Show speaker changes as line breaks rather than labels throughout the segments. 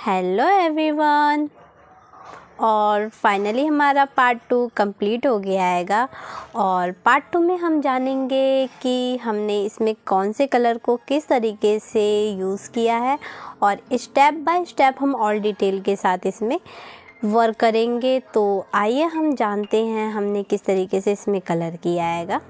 Hello everyone. और finally हमारा part 2 complete हो गया हैगा। और पार्ट 2 में हम जानेंगे कि हमने इसमें कौन से कलर को किस तरीके से यूज़ किया है और स्टेप बाय स्टेप हम ऑल डिटेल के साथ इसमें वर्क करेंगे। तो आइए हम जानते हैं हमने किस तरीके से इसमें कलर किया हैगा।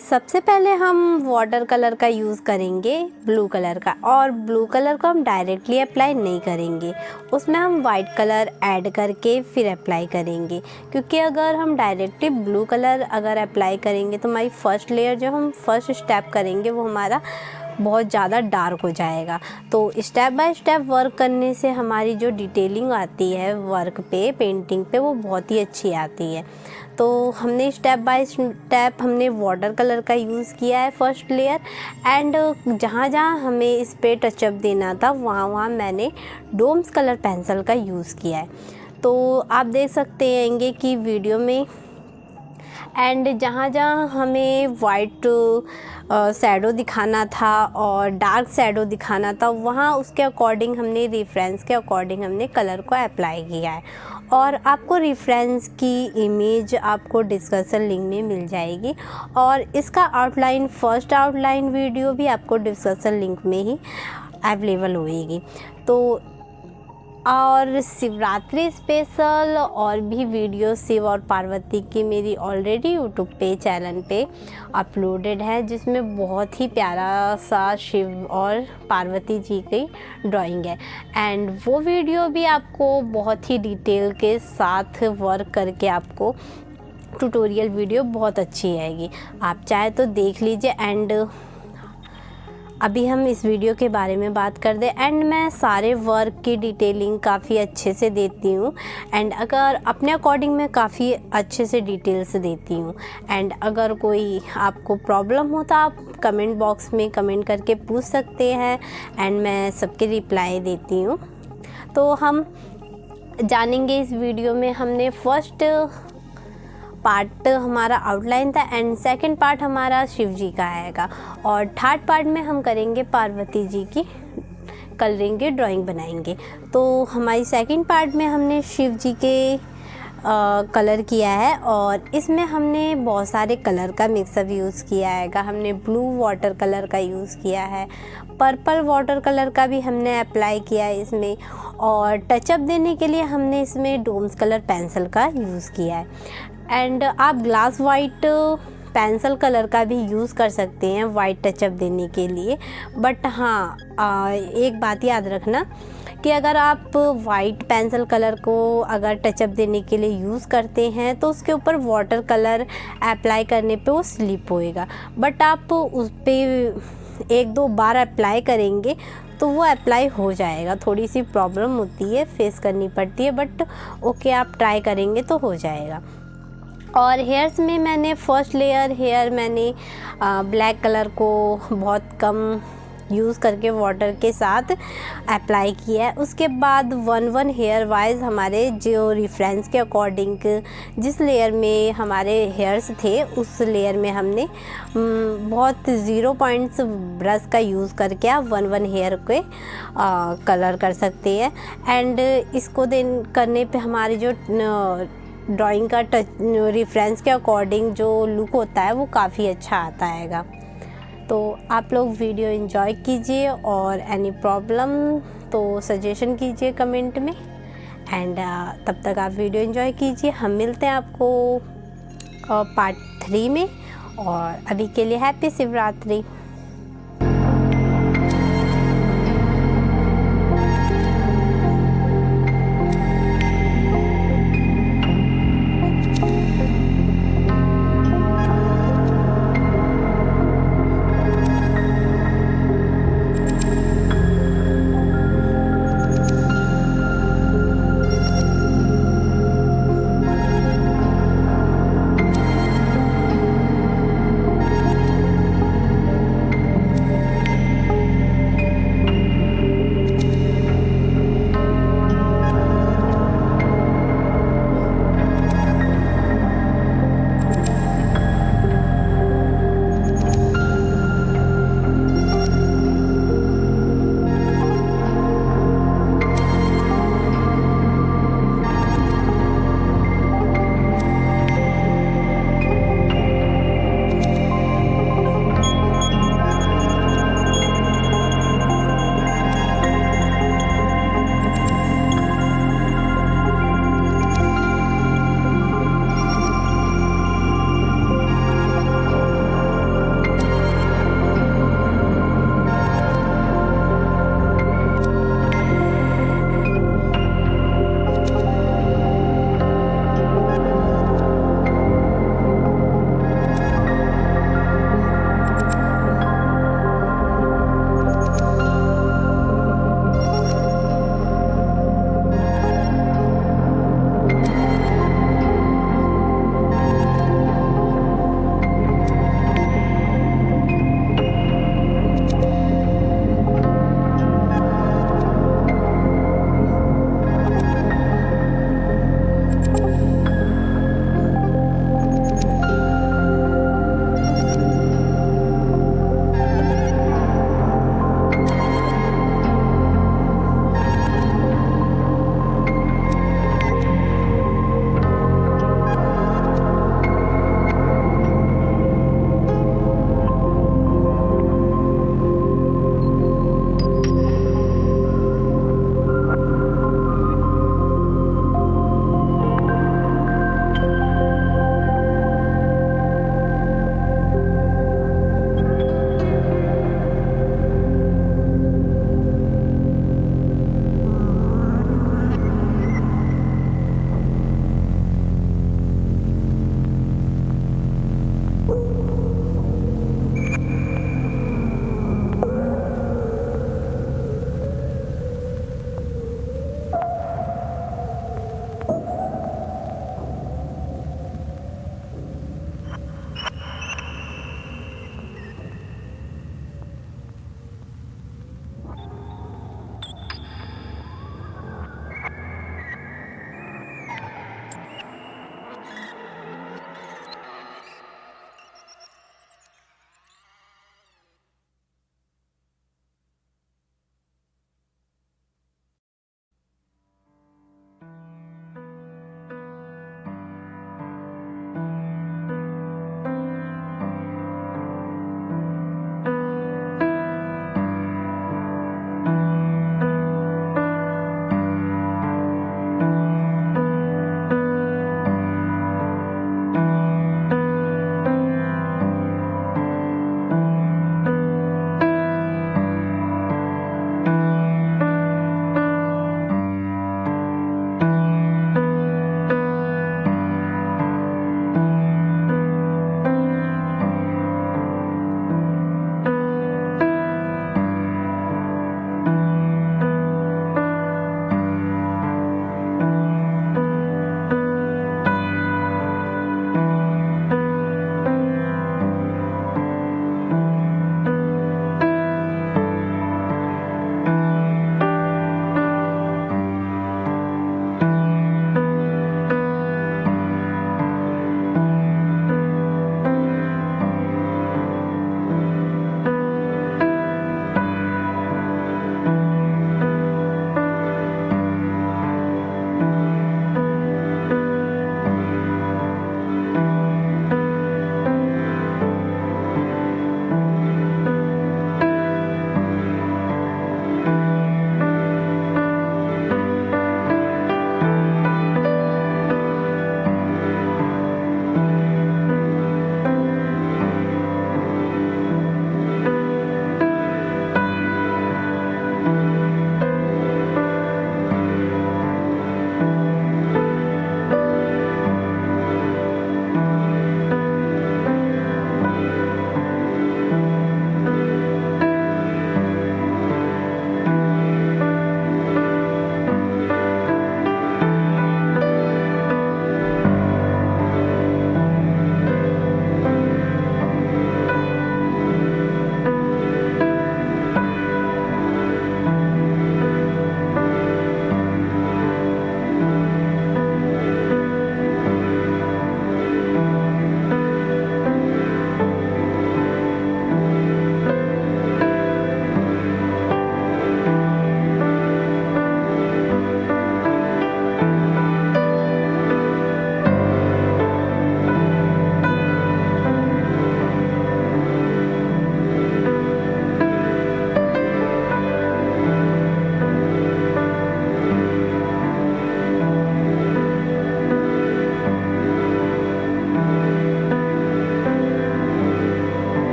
सबसे पहले हम वाटर कलर का यूज़ करेंगे, ब्लू कलर का। और ब्लू कलर को हम डायरेक्टली अप्लाई नहीं करेंगे, उसमें हम वाइट कलर ऐड करके फिर अप्लाई करेंगे। क्योंकि अगर हम डायरेक्टली ब्लू कलर अगर अप्लाई करेंगे तो हमारी फर्स्ट लेयर जो हम फर्स्ट स्टेप करेंगे वो हमारा बहुत ज़्यादा डार्क हो जाएगा। तो स्टेप बाय स्टेप वर्क करने से हमारी जो डिटेलिंग आती है वर्क पे, पेंटिंग पे, वो बहुत ही अच्छी आती है। तो हमने स्टेप बाय स्टेप हमने वाटर कलर का यूज़ किया है फर्स्ट लेयर। एंड जहाँ जहाँ हमें इस पे टचअप देना था वहाँ मैंने डोम्स कलर पेंसिल का यूज़ किया है। तो आप देख सकते हैं कि वीडियो में एंड जहाँ जहाँ हमें वाइट शैडो दिखाना था और डार्क शैडो दिखाना था वहाँ उसके अकॉर्डिंग हमने रेफरेंस के अकॉर्डिंग हमने कलर को अप्लाई किया है। और आपको रेफरेंस की इमेज आपको डिस्क्रिप्शन लिंक में मिल जाएगी। और इसका आउटलाइन फर्स्ट आउटलाइन वीडियो भी आपको डिस्क्रिप्शन लिंक में ही अवेलेबल होएगी। तो और शिवरात्रि स्पेशल और भी वीडियो शिव और पार्वती की मेरी ऑलरेडी यूट्यूब पे चैनल पे अपलोडेड है, जिसमें बहुत ही प्यारा सा शिव और पार्वती जी की ड्राइंग है। एंड वो वीडियो भी आपको बहुत ही डिटेल के साथ वर्क करके आपको ट्यूटोरियल वीडियो बहुत अच्छी आएगी, आप चाहे तो देख लीजिए। एंड अभी हम इस वीडियो के बारे में बात कर दें। एंड मैं सारे वर्क की डिटेलिंग काफ़ी अच्छे से देती हूँ। एंड अगर अपने अकॉर्डिंग मैं काफ़ी अच्छे से डिटेल्स देती हूँ। एंड अगर कोई आपको प्रॉब्लम हो तो आप कमेंट बॉक्स में कमेंट करके पूछ सकते हैं एंड मैं सबके रिप्लाई देती हूँ। तो हम जानेंगे इस वीडियो में हमने फर्स्ट पार्ट हमारा आउटलाइन था एंड सेकंड पार्ट हमारा शिव जी का आएगा। और थर्ड पार्ट में हम करेंगे पार्वती जी की कलरिंग ड्राइंग बनाएंगे। तो हमारी सेकंड पार्ट में हमने शिव जी के कलर किया है और इसमें हमने बहुत सारे कलर का मिक्सअप यूज़ किया हैगा। हमने ब्लू वाटर कलर का यूज़ किया है, पर्पल वाटर कलर का भी हमने अप्लाई किया है इसमें। और टचअप देने के लिए हमने इसमें डोम्स कलर पेंसिल का यूज़ किया है। एंड आप ग्लास वाइट पेंसिल कलर का भी यूज़ कर सकते हैं वाइट टचअप देने के लिए। बट हाँ, एक बात याद रखना कि अगर आप वाइट पेंसिल कलर को अगर टचअप देने के लिए यूज़ करते हैं तो उसके ऊपर वाटर कलर अप्लाई करने पे वो स्लिप होएगा। बट आप उस पर एक दो बार अप्लाई करेंगे तो वो अप्लाई हो जाएगा। थोड़ी सी प्रॉब्लम होती है, फेस करनी पड़ती है, बट ओके आप ट्राई करेंगे तो हो जाएगा। और हेयर्स में मैंने फर्स्ट लेयर हेयर मैंने ब्लैक कलर को बहुत कम यूज़ करके वाटर के साथ अप्लाई किया है। उसके बाद वन हेयर वाइज हमारे जो रेफरेंस के अकॉर्डिंग जिस लेयर में हमारे हेयर्स थे उस लेयर में हमने बहुत 0 पॉइंट्स ब्रश का यूज़ करके आप वन हेयर के कलर कर सकते हैं। एंड इसको करने पे हमारी जो ड्राइंग का टच रेफरेंस के अकॉर्डिंग जो लुक होता है वो काफ़ी अच्छा आता हैगा। तो आप लोग वीडियो एंजॉय कीजिए और एनी प्रॉब्लम तो सजेशन कीजिए कमेंट में। एंड तब तक आप वीडियो एंजॉय कीजिए। हम मिलते हैं आपको पार्ट 3 में। और अभी के लिए हैप्पी शिवरात्रि।